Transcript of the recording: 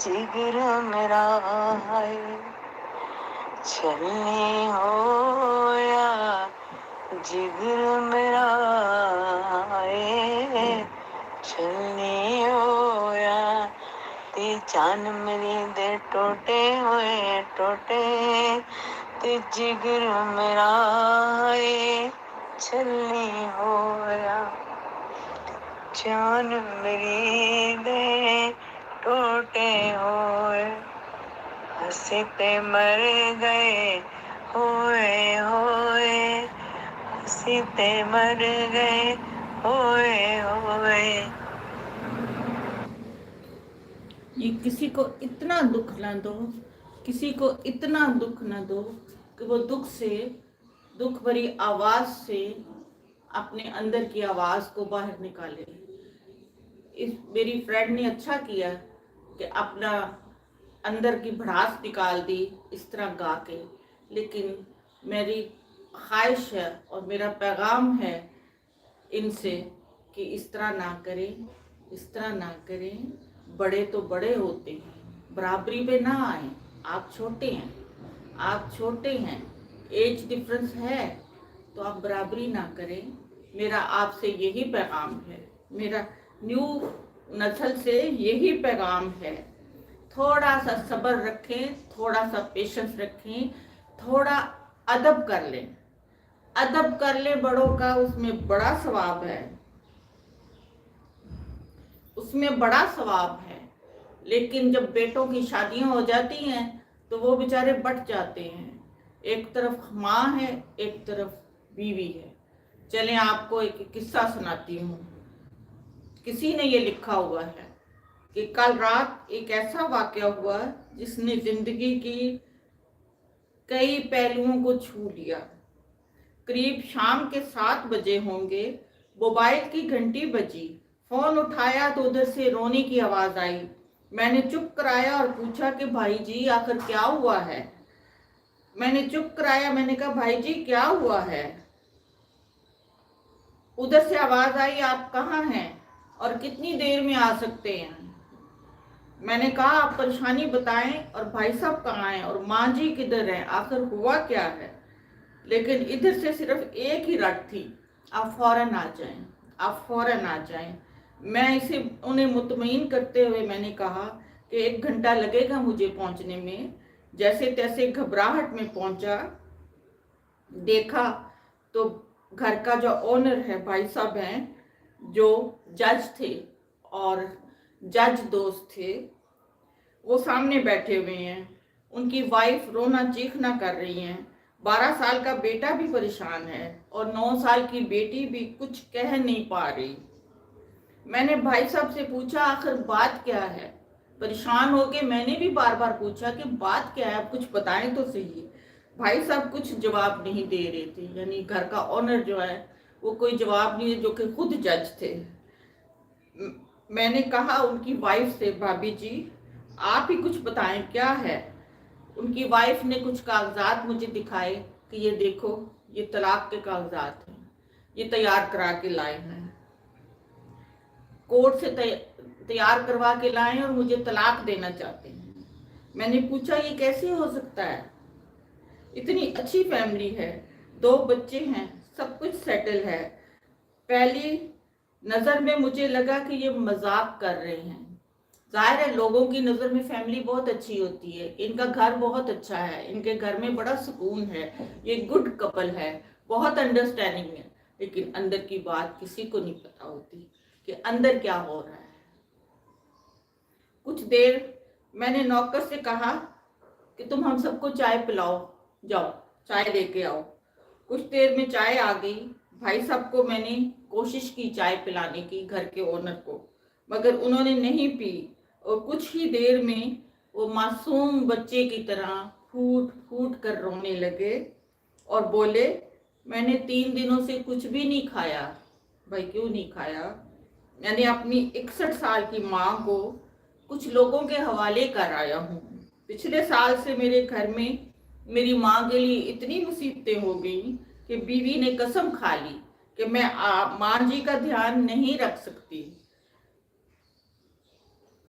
जिगर मेरा है चलनी हो या जिगर मेरा है चलनी हो या ते जान मेरी दे टोटे ते जिगर मेरा है चलनी हो या जान मेरी दे टोटे होए हंसते मर गए होए हंसते मर गए होए। ये किसी को इतना दुख ना दो, किसी को इतना दुख ना दो कि वो दुख भरी आवाज से अपने अंदर की आवाज को बाहर निकाले। मेरी फ्रेंड ने अच्छा किया कि अपना अंदर की भड़ास निकाल दी इस तरह गा के, लेकिन मेरी ख्वाहिश है और मेरा पैगाम है इनसे कि इस तरह ना करें, इस तरह ना करें। बड़े तो बड़े होते हैं, बराबरी पे ना आए। आप छोटे हैं, एज डिफरेंस है तो आप बराबरी ना करें। मेरा आपसे यही पैगाम है, मेरा न्यू नस्ल से यही पैगाम है। थोड़ा सा सब्र रखें, थोड़ा सा पेशेंस रखें, थोड़ा अदब कर लें बड़ों का, उसमें बड़ा सवाब है, उसमें बड़ा सवाब है। लेकिन जब बेटों की शादियां हो जाती हैं तो वो बेचारे बट जाते हैं, एक तरफ माँ है एक तरफ बीवी है। चलें आपको एक किस्सा सुनाती हूँ। किसी ने ये लिखा हुआ है कि कल रात एक ऐसा वाकया हुआ जिसने जिंदगी की कई पहलुओं को छू लिया। करीब शाम के 7 बजे होंगे, मोबाइल की घंटी बजी। फोन उठाया तो उधर से रोने की आवाज आई। मैंने चुप कराया और पूछा कि भाई जी आखिर क्या हुआ है। मैंने कहा भाई जी क्या हुआ है। उधर से आवाज आई आप कहाँ हैं और कितनी देर में आ सकते हैं। मैंने कहा आप परेशानी बताएं और भाई साहब कहाँ हैं और माँ जी किधर हैं, आखिर हुआ क्या है। लेकिन इधर से सिर्फ एक ही रट थी, आप फौरन आ जाएं। मैं उन्हें मुतमईन करते हुए मैंने कहा कि 1 घंटा लगेगा मुझे पहुंचने में। जैसे तैसे घबराहट में पहुंचा, देखा तो घर का जो ओनर है भाई साहब हैं, जो जज थे और जज दोस्त थे, वो सामने बैठे हुए हैं। उनकी वाइफ रोना चीखना कर रही हैं। 12 साल का बेटा भी परेशान है और 9 साल की बेटी भी कुछ कह नहीं पा रही। मैंने भाई साहब से पूछा आखिर बात क्या है। परेशान होके मैंने भी बार बार पूछा कि बात क्या है, आप कुछ बताएं तो सही। भाई साहब कुछ जवाब नहीं दे रहे थे, यानी घर का ओनर जो है वो कोई जवाब नहीं है, जो कि खुद जज थे। मैंने कहा उनकी वाइफ से, भाभी जी आप ही कुछ बताएं क्या है। उनकी वाइफ ने कुछ कागजात मुझे दिखाए कि ये देखो ये तलाक के कागजात हैं, ये तैयार करा के लाए हैं, कोर्ट से तैयार करवा के लाए और मुझे तलाक देना चाहते हैं। मैंने पूछा ये कैसे हो सकता है, इतनी अच्छी फैमिली है, 2 बच्चे हैं, सब कुछ सेटल है। पहली नजर में मुझे लगा कि ये मजाक कर रहे हैं। जाहिर है लोगों की नजर में फैमिली बहुत अच्छी होती है, इनका घर बहुत अच्छा है, इनके घर में बड़ा सुकून है, ये गुड कपल है, बहुत अंडरस्टैंडिंग है। लेकिन अंदर की बात किसी को नहीं पता होती कि अंदर क्या हो रहा है। कुछ देर मैंने नौकर से कहा कि तुम हम सबको चाय पिलाओ, जाओ चाय लेके आओ। कुछ देर में चाय आ गई। भाई साहब को मैंने कोशिश की चाय पिलाने की, घर के ओनर को, मगर उन्होंने नहीं पी और कुछ ही देर में वो मासूम बच्चे की तरह फूट फूट कर रोने लगे और बोले मैंने 3 दिनों से कुछ भी नहीं खाया। भाई क्यों नहीं खाया? मैंने अपनी 61 साल की माँ को कुछ लोगों के हवाले कर आया हूँ। पिछले साल से मेरे घर में मेरी माँ के लिए इतनी मुसीबतें हो गई कि बीवी ने कसम खा ली कि मैं माँ जी का ध्यान नहीं रख सकती।